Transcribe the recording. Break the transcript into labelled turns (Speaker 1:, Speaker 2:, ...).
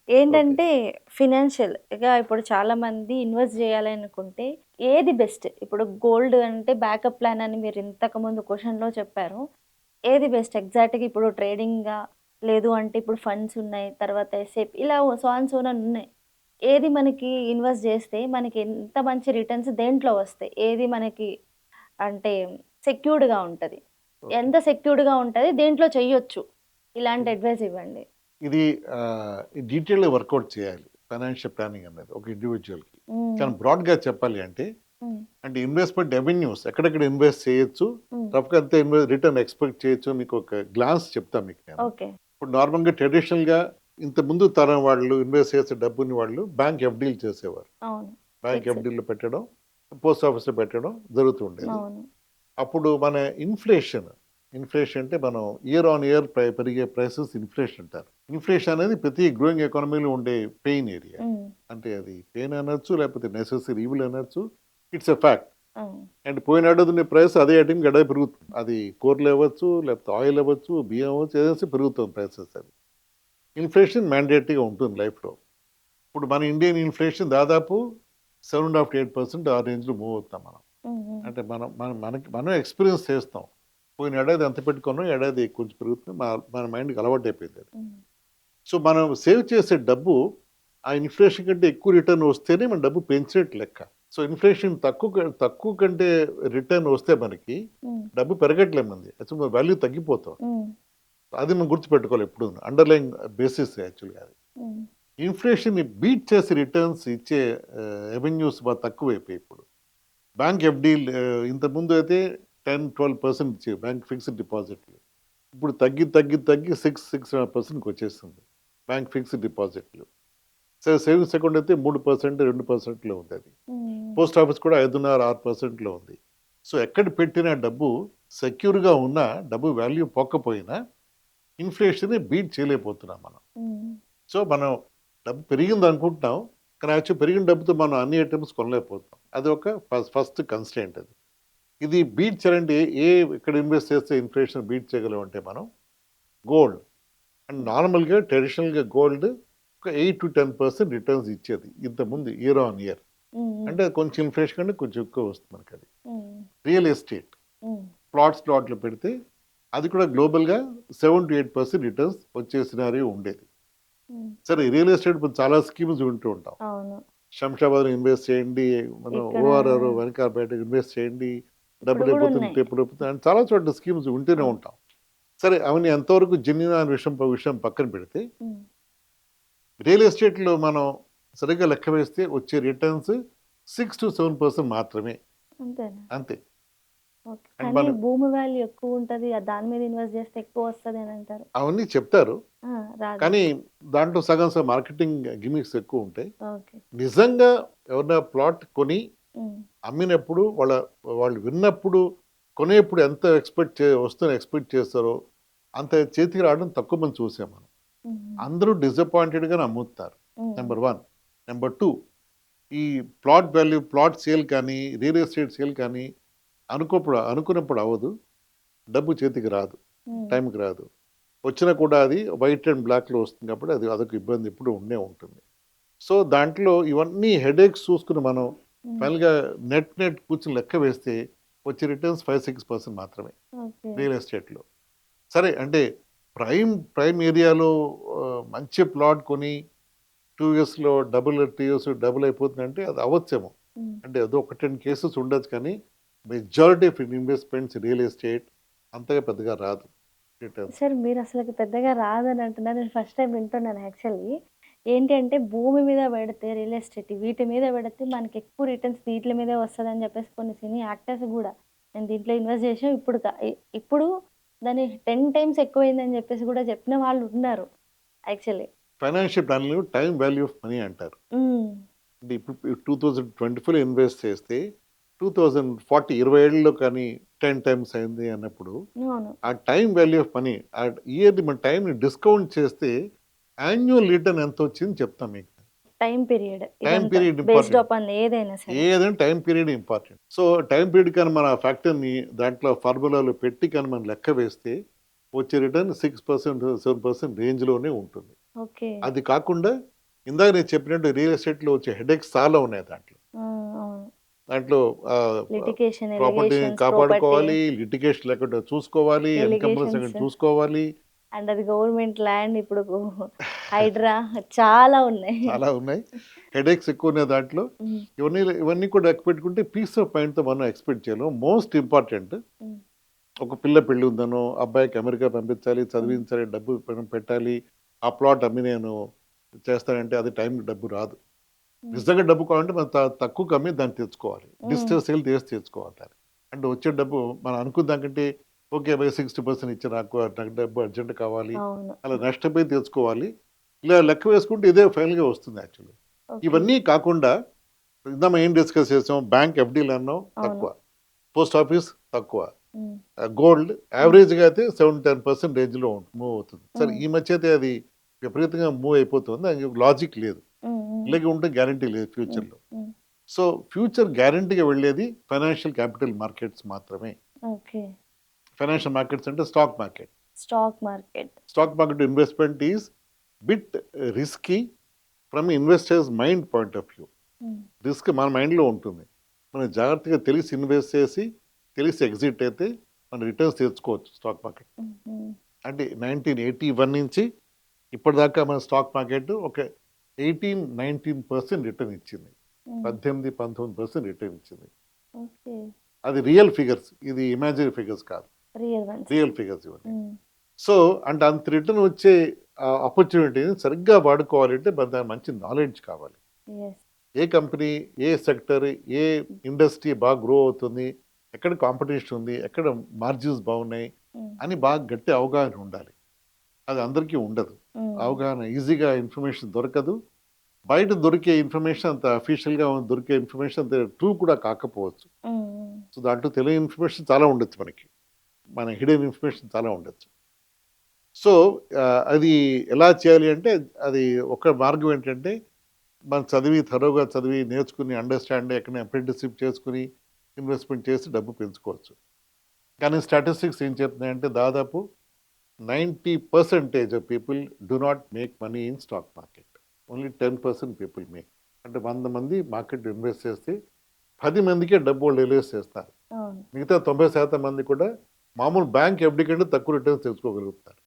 Speaker 1: Okay.
Speaker 2: ఏంటంటే ఫినాన్షియల్‌గా ఇప్పుడు చాలామంది ఇన్వెస్ట్ జేయాలనుకుంటే ఏది బెస్ట్? ఇప్పుడు గోల్డ్ అంటే బ్యాకప్ ప్లాన్ అని మీరు ఇంతకుముందు క్వెషన్‌లో చెప్పారు. ఏది బెస్ట్ ఎగ్జాక్ట్‌గా ఇప్పుడు ట్రేడింగా? లేదు అంటే ఇప్పుడు ఫండ్స్ ఉన్నాయి. తర్వాత ఎస్ఐపి ఇలా సో ఆన్ సో ఆన్ ఉన్నాయి. ఏది మనకి ఇన్వెస్ట్ జేస్తే మనకి ఎంత మంచి రిటర్న్స్ దేంట్లో వస్తాయి? ఏది మనకి అంటే సెక్యూర్డ్‌గా ఉంటది?
Speaker 1: ఓకే.
Speaker 2: ఎంత సెక్యూర్డ్‌గా ఉంటది? దేంట్లో చెయ్యొచ్చు? ఇలాంటి అడ్వైస్ ఇవ్వండి.
Speaker 1: ఇది డీటెయిల్‌గా వర్కౌట్ చేయాలి. ఫైనాన్షియల్ ప్లానింగ్ అనేది ఒక ఇండివిడ్యువల్‌కి.
Speaker 2: హ్మ్.
Speaker 1: కానీ బ్రాడ్‌గా చెప్పాలి అంటే,
Speaker 2: హ్మ్.
Speaker 1: అంటే ఇన్వెస్ట్‌మెంట్ అవెన్యూస్ ఎక్కడెక్కడ ఇన్వెస్ట్ చేయొచ్చు,
Speaker 2: హ్మ్.
Speaker 1: రఫ్‌గా ఎంత రిటర్న్ ఎక్స్‌పెక్ట్ చేయొచ్చు మీకు ఒక గ్లాన్స్ చెప్తా మీకు నేను.
Speaker 2: ఓకే.
Speaker 1: ఇప్పుడు నార్మల్‌గా ట్రెడిషనల్‌గా ఇంత ముందు తరం వాళ్ళు ఇన్వెస్ట్ చేసే డబ్బుని వాళ్ళు బ్యాంక్ ఎఫ్‌డీలు చేసేవారు.
Speaker 2: అవును.
Speaker 1: Bank
Speaker 2: fixed.
Speaker 1: ఎఫ్‌డీలో పెట్టడం, పోస్ట్ ఆఫీస్‌లో పెట్టడం జరుగుతూ ఉండేది.
Speaker 2: అవును.
Speaker 1: అప్పుడు మన ఇన్ఫ్లేషన్ అంటే మనం ఇయర్ ఆన్ ఇయర్ పెరిగే ప్రైసెస్ ఇన్ఫ్లేషన్ అంటారు. ఇన్ఫ్లేషన్ అనేది ప్రతి గ్రోయింగ్ ఎకానమీలో ఉండే పెయిన్ ఏరియా.
Speaker 2: హ్మ్.
Speaker 1: అంటే అది పెయిన్ అనొచ్చు, లేకపోతే నెసెసరీ ఈవిల్ అనొచ్చు. It's a fact.
Speaker 2: అవును.
Speaker 1: అండ్ పోయిన ఏడాది ఉన్న ప్రైస్ అదే ఐటెంకి అదే పెరుగుతుంది. అది కూరలు అవ్వచ్చు, లేకపోతే ఆయిల్ అవ్వచ్చు, బియ్యం అవ్వచ్చు, ఏదైనా పెరుగుతుంది ప్రైసెస్ అది. ఇన్ఫ్లేషన్ మ్యాండేటరీగా ఉంటుంది లైఫ్‌లో. ఇప్పుడు మన ఇండియన్ ఇన్ఫ్లేషన్ దాదాపు 7.5 to 8% ఆ రేంజ్‌లో మూవ్ అవుతున్నాం మనం.
Speaker 2: హ్మ్. హ్మ్.
Speaker 1: అంటే మనం ఎక్స్‌పీరియన్స్ చేస్తాం. పోయిన ఏడాది ఎంత పెట్టుకున్నాం, ఈ ఏడాది కొంచెం పెరుగుతుంది. మన మైండ్‌కి అలవాటయిపోయింది అది.
Speaker 2: హ్మ్.
Speaker 1: సో, మనం సేవ్ చేసే డబ్బు ఆ ఇన్‌ఫ్లేషన్ కంటే ఎక్కువ రిటర్న్ వస్తేనే మన డబ్బు పెంచినట్టు లెక్క. సో, ఇన్‌ఫ్లేషన్ తక్కువ కంటే రిటర్న్ వస్తే మనకి
Speaker 2: హ్మ్.
Speaker 1: డబ్బు పెరగట్లేదు మనది. యాక్చువల్‌గా వాల్యూ తగ్గిపోతాం.
Speaker 2: హ్మ్.
Speaker 1: అది మనం గుర్తుపెట్టుకోవాలి ఎప్పుడూను. అండర్‌లైన్ బేసిస్ యాక్చువల్‌గా అది.
Speaker 2: హ్మ్.
Speaker 1: ఇన్‌ఫ్లేషన్‌ని బీట్ చేసి రిటర్న్స్ ఇచ్చే అవెన్యూస్ బాగా తక్కువైపోయాయి ఇప్పుడు. బ్యాంక్ ఎఫ్‌డీలు ఇంతకుముందు అయితే 10-12% ఇచ్చేవి బ్యాంక్ ఫిక్స్డ్ డిపాజిట్లు. ఇప్పుడు తగ్గి 6.5%కి వచ్చేస్తుంది. బ్యాంక్ ఫిక్స్డ్ డిపాజిట్లు. సేవింగ్స్ అకౌంట్ అయితే 3%, 2%లో ఉందది.
Speaker 2: హ్మ్.
Speaker 1: పోస్ట్ ఆఫీస్ కూడా 5.5, 6%లో ఉంది. సో, ఎక్కడ పెట్టిన డబ్బు సెక్యూర్‌గా ఉన్నా, డబ్బు వాల్యూ పోకపోయినా ఇన్‌ఫ్లేషన్‌ని బీట్ చేయలేకపోతున్నాం మనం.
Speaker 2: హ్మ్.
Speaker 1: సో, మనం డబ్బు పెరిగిందనుకుంటున్నాం. కానీ యాక్చువల్ పెరిగిన డబ్బుతో మనం అన్ని ఐటెమ్స్ కొనలేకపోతున్నాం. అది ఒక ఫస్ట్ కన్‌స్ట్రెయింట్ అది. ఇది బీట్ చేయాలంటే ఎక్కడ ఇన్వెస్ట్ చేస్తే ఇన్‌ఫ్లేషన్ బీట్ చేయగలం అంటే మనం గోల్డ్. అండ్ నార్మల్‌గా ట్రెడిషనల్‌గా గోల్డ్ ఒక 8-10% రిటర్న్స్ ఇచ్చేది. ఇంతకుముందు ఇయర్ ఆన్ ఇయర్.
Speaker 2: హ్మ్.
Speaker 1: అంటే కొంచెం ఇన్‌ఫ్లేషన్ కంటే కొంచెం ఎక్కువ వస్తుంది మనకది.
Speaker 2: హ్మ్.
Speaker 1: రియల్ ఎస్టేట్
Speaker 2: హ్మ్.
Speaker 1: ప్లాట్స్‌లో పెడితే అది కూడా గ్లోబల్‌గా 7-8% రిటర్న్స్ వచ్చే సినారియో ఉండేది.
Speaker 2: హ్మ్.
Speaker 1: సరే రియల్ ఎస్టేట్ ఇప్పుడు చాలా స్కీమ్స్ వింటూ ఉంటాం.
Speaker 2: అవును.
Speaker 1: శంషాబాద్‌లో ఇన్వెస్ట్ చేయండి. మనం
Speaker 2: ఇక్కడ
Speaker 1: ఓఆర్ఆర్ వెనకాలపేట ఇన్వెస్ట్ చేయండి.
Speaker 2: ఇప్పుడు గూడా ఉన్నాయి.
Speaker 1: డబ్బులైపోతుంది అని చాలా చోట్ల స్కీమ్స్ వింటూనే
Speaker 2: అవును.
Speaker 1: ఉంటాం. సరే అవన్నీ ఎంతవరకు జెన్యూన్ అనే విషయం పక్కన పెడితే,
Speaker 2: హ్మ్.
Speaker 1: రియల్ ఎస్టేట్‌లో మనం సరిగ్గా లెక్క వేస్తే వచ్చే రిటర్న్స్ 6-7% మాత్రమే.
Speaker 2: అంతేనా?
Speaker 1: అంతే.
Speaker 2: ఓకే.
Speaker 1: అండ్
Speaker 2: కానీ
Speaker 1: మనం
Speaker 2: భూమి వాల్యూ ఎక్కువుంటది. దాని మీద ఇన్వెస్ట్ జేస్తే ఎక్కువొస్తదనంటారు.
Speaker 1: అవన్నీ చెప్తారు.
Speaker 2: ఆ! రాదు.
Speaker 1: కానీ దాంట్లో సగం మార్కెటింగ్ గిమిక్స్ ఎక్కువుంటాయి.
Speaker 2: ఓకే.
Speaker 1: నిజంగా ఎవరైనా ప్లాట్ కొని
Speaker 2: హ్మ్.
Speaker 1: అమ్మినప్పుడు వాళ్ళు విన్నప్పుడు, కొనేప్పుడు ఎంత వస్తుందని ఎక్స్‌పెక్ట్ చేస్తారో, అంత చేతికి రావడం తక్కువ మంది చూసాం మనం.
Speaker 2: హ్మ్.
Speaker 1: అందరూ డిసప్పాయింటెడ్‌గానే అమ్ముతారు.
Speaker 2: హ్మ్.
Speaker 1: నంబర్ 1. నంబర్ 2 ఈ ప్లాట్ సేల్ కానీ, రియల్ ఎస్టేట్ సేల్ కానీ అనుకున్నప్పుడు అవ్వదు. డబ్బు చేతికి రాదు.
Speaker 2: హ్మ్.
Speaker 1: టైంకి రాదు. వచ్చినా కూడా అది వైట్ అండ్ బ్లాక్‌లో వస్తుంది కాబట్టి అదొక ఇబ్బంది ఎప్పుడూ ఉండే ఉంటుంది. సో, దాంట్లో ఇవన్నీ హెడేక్స్ చూసుకొని మనం
Speaker 2: హ్మ్.
Speaker 1: ఫైనల్‌గా నెట్ కూర్చొని లెక్క వేస్తే వచ్చే రిటర్న్స్ 5-6% మాత్రమే
Speaker 2: ఓకే.
Speaker 1: రియల్ ఎస్టేట్‌లో. సరే అంటే ప్రైమ్ ఏరియాలో మంచి ప్లాట్ కొని 2 ఇయర్స్‌లో 3 ఇయర్స్ డబుల్ అయిపోతుందంటే అది అవ్వచ్చేమో.
Speaker 2: హ్మ్.
Speaker 1: అంటే ఏదో ఒక 10 కేసెస్ ఉండొచ్చు కానీ majority of investments real estate అంతగా పెద్దగా రాదు రిటర్న్స్.
Speaker 2: సార్ మీరసలకి పెద్దగా రాదని అంటున్నారు. నేను ఫస్ట్ టైమ్ వింటున్నాను యాక్చువల్లీ. ఏంటి అంటే భూమి మీద పెడితే రియల్ ఎస్టేట్ వీటి మీద పెడితే మనకెక్కువ రిటర్న్స్ వీట్లి మీదే వస్తదని చెప్పేసి కొన్ని సినీ యాక్టర్స్ గూడా నేను దీంట్లో ఇన్వెస్ట్ చేసాం ఇప్పుడు దాని 10 టైమ్స్ ఎక్కువైందని చెప్పేసి గూడా చెప్పిన వాళ్ళున్నారు యాక్చువల్లీ.
Speaker 1: ఫైనాన్షియల్ ప్లానింగ్‌లో టైమ్ వాల్యూ ఆఫ్ మనీ అంటారు.
Speaker 2: హ్మ్.
Speaker 1: అంటే ఇప్పుడు 2024లో ఇన్వెస్ట్ చేస్తే 2040 ఏళ్లలో కానీ 10 టైమ్స్ అయింది అన్నప్పుడు,
Speaker 2: అవును.
Speaker 1: ఆ టైమ్ వాల్యూ ఆఫ్ మనీ ఇయర్‌ని మన టైమ్‌ని డిస్కౌంట్ చేస్తే యాన్యువల్ రిటర్న్ ఎంతొచ్చింది చెప్తా మీకు.
Speaker 2: టైమ్ పీరియడ్
Speaker 1: టైమ్
Speaker 2: ఇదంతా
Speaker 1: పీరియడ్
Speaker 2: బేస్డ్
Speaker 1: ఇంపార్టెంట్.
Speaker 2: అపాన్ ఏదైనా సరే.
Speaker 1: ఏదైనా time period important. So, time period కానీ మన ఆ ఫ్యాక్టర్‌ని దాంట్లో ఫార్ములాలో పెట్టి కానీ మనం లెక్క వేస్తే వచ్చే రిటర్న్ 6%, 7% రేంజ్‌లోనే ఉంటుంది.
Speaker 2: ఓకే.
Speaker 1: అది కాకుండా ఇందాక నేను చెప్పినట్టు రియల్ ఎస్టేట్లో వచ్చే హెడేక్స్ చాలా ఉన్నాయి దాంట్లో.
Speaker 2: అవును.
Speaker 1: దాంట్లో
Speaker 2: లిటిగేషన్,
Speaker 1: ప్రాపర్టీని
Speaker 2: ఎలిగేషన్స్, ప్రాపర్టీ
Speaker 1: కాపాడుకోవాలి, లిటిగేషన్ లేకుండా చూసుకోవాలి, ఎన్కంబరెన్స్
Speaker 2: ఎలిగేషన్స్
Speaker 1: లేకుండా చూసుకోవాలి.
Speaker 2: అండ్ అది గవర్నమెంట్ ల్యాండ్ ఇప్పుడు హైడ్రా చాలా ఉన్నాయి.
Speaker 1: చాలా ఉన్నాయి. హెడేక్స్ ఎక్కువ ఉన్నాయి దాంట్లో.
Speaker 2: ఉమ్,
Speaker 1: ఇవన్నీ కూడా పెట్టుకుంటే పీస్ ఆఫ్ మైండ్‌తో మనం ఎక్స్‌పెక్ట్ చేయలేం. మోస్ట్ ఇంపార్టెంట్
Speaker 2: ఉమ్,
Speaker 1: ఒక పిల్ల పెళ్లి ఉందనో, అబ్బాయికి అమెరికా పంపించాలి, చదివించాలి, డబ్బు పెట్టాలి. ఆ ప్లాట్ అమ్మి నేను చేస్తానంటే అది టైంకి డబ్బు రాదు.
Speaker 2: ఉమ్,
Speaker 1: నిజంగా డబ్బు కావాలంటే మనం తక్కువకి అమ్మి దాన్ని తెచ్చుకోవాలి.
Speaker 2: ఉమ్,
Speaker 1: డిజిటల్ సేల్ చేసి తెచ్చుకోవాలి దాన్ని. అంటే వచ్చే డబ్బు మనం అనుకున్న దానికంటే ఓకే బై 60% ఇచ్చి నాకు డబ్బు అర్జెంట్ కావాలి.
Speaker 2: అవును.
Speaker 1: అలా నష్టపోయి తెచ్చుకోవాలి. ఇలా లెక్క వేసుకుంటే ఇదే ఫైనల్‌గా వస్తుంది యాక్చువల్లీ.
Speaker 2: ఓకే.
Speaker 1: ఇవన్నీ కాకుండా ఇందాక ఏం డిస్కస్ చేసాం, బ్యాంక్ ఎఫ్‌డీలు అన్నాం
Speaker 2: అవును.
Speaker 1: తక్కువ. పోస్ట్ ఆఫీస్ తక్కువ.
Speaker 2: ఉమ్,
Speaker 1: గోల్డ్ యావరేజ్‌గా అయితే 7-10% రేంజ్‌లో మూవ్ అవుతుంది. సరే
Speaker 2: ఉమ్,
Speaker 1: ఈ మధ్య అయితే అది విపరీతంగా మూవ్ అయిపోతుంది. దానికి లాజిక్ లేదు.
Speaker 2: ఉమ్, ఉమ్,
Speaker 1: ఇలాగే ఉంటే గ్యారంటీ లేదు
Speaker 2: ఉమ్,
Speaker 1: ఫ్యూచర్‌లో.
Speaker 2: ఉమ్,
Speaker 1: సో, ఫ్యూచర్ గ్యారంటీగా వెళ్ళేది ఫైనాన్షియల్ క్యాపిటల్ మార్కెట్స్ మాత్రమే.
Speaker 2: ఓకే.
Speaker 1: ఫైనాన్షియల్ మార్కెట్స్ అంటే stock market.
Speaker 2: Stock market.
Speaker 1: Stock market investment is bit risky from investors mind point of view.
Speaker 2: Um,
Speaker 1: risk మన మైండ్‌లో ఉంటుంది. మనం జాగ్రత్తగా తెలిసి ఇన్వెస్ట్ చేసి, తెలిసి ఎగ్జిట్ అయితే మనం రిటర్న్స్ తెచ్చుకోవచ్చు స్టాక్ మార్కెట్.
Speaker 2: ఉమ్, ఉమ్,
Speaker 1: అంటే 1981 నుంచి ఇప్పటిదాకా మన స్టాక్ మార్కెట్ ఒక 18-19% రిటర్న్ ఇచ్చింది.
Speaker 2: ఉమ్,
Speaker 1: 18-19% రిటర్న్ ఇచ్చింది.
Speaker 2: ఓకే.
Speaker 1: అది రియల్ ఫిగర్స్. ఇది ఇమాజినరీ ఫిగర్స్ కాదు.
Speaker 2: Real once.
Speaker 1: రియల్ ఫిగర్స్ ఇవన్నీ.
Speaker 2: ఉమ్,
Speaker 1: సో, అంటే అంత రిటర్న్ వచ్చే ఆపర్చునిటీని సరిగ్గా వాడుకోవాలంటే దానికి మంచి నాలెడ్జ్ కావాలి.
Speaker 2: yes.
Speaker 1: ఏ కంపెనీ, ఏ సెక్టర్, ఏ ఇండస్ట్రీ బాగా గ్రో అవుతుంది, ఎక్కడ కాంపిటీషన్ ఉంది, ఎక్కడ మార్జిన్స్ బాగున్నాయి
Speaker 2: ఉమ్,
Speaker 1: అని బాగా గట్టి అవగాహన ఉండాలి. అది అందరికీ ఉండదు.
Speaker 2: ఉమ్,
Speaker 1: అవగాహన ఈజీగా ఇన్ఫర్మేషన్ దొరకదు. బయట దొరికే ఇన్ఫర్మేషన్ అంత అఫీషియల్‌గా దొరికే ఇన్ఫర్మేషన్ అంత ట్రూ కూడా కాకపోవచ్చు.
Speaker 2: ఉమ్, ఉమ్,
Speaker 1: సో, దాంట్లో తెలియని ఇన్ఫర్మేషన్ చాలా ఉండొచ్చు మనకి. మన హిడెన్ ఇన్ఫర్మేషన్ చాలా ఉండొచ్చు. సో, అది ఎలా చేయాలి అంటే అది ఒక మార్గం ఏంటంటే మనం థరోగా చదివి, నేర్చుకుని, అండర్‌స్టాండ్ ఎక్కడైనా అప్రెంటిస్‌షిప్ చేసుకొని, ఇన్వెస్ట్‌మెంట్ చేసి డబ్బు పెంచుకోవచ్చు. కానీ స్టాటిస్టిక్స్ ఏం చెప్తున్నాయంటే దాదాపు 90% of people do not make money in stock market. Only 10% people make. అంటే 100 మంది మార్కెట్ ఇన్వెస్ట్ చేస్తే 10 మందికే డబ్బు వాళ్ళు రిలీజ్ చేస్తారు.
Speaker 2: అవును.
Speaker 1: మిగతా 90% మంది కూడా మామూలు బ్యాంక్ ఎఫ్‌డి కంటే తక్కువ రిటర్న్స్ తెచ్చుకోగలుగుతారు.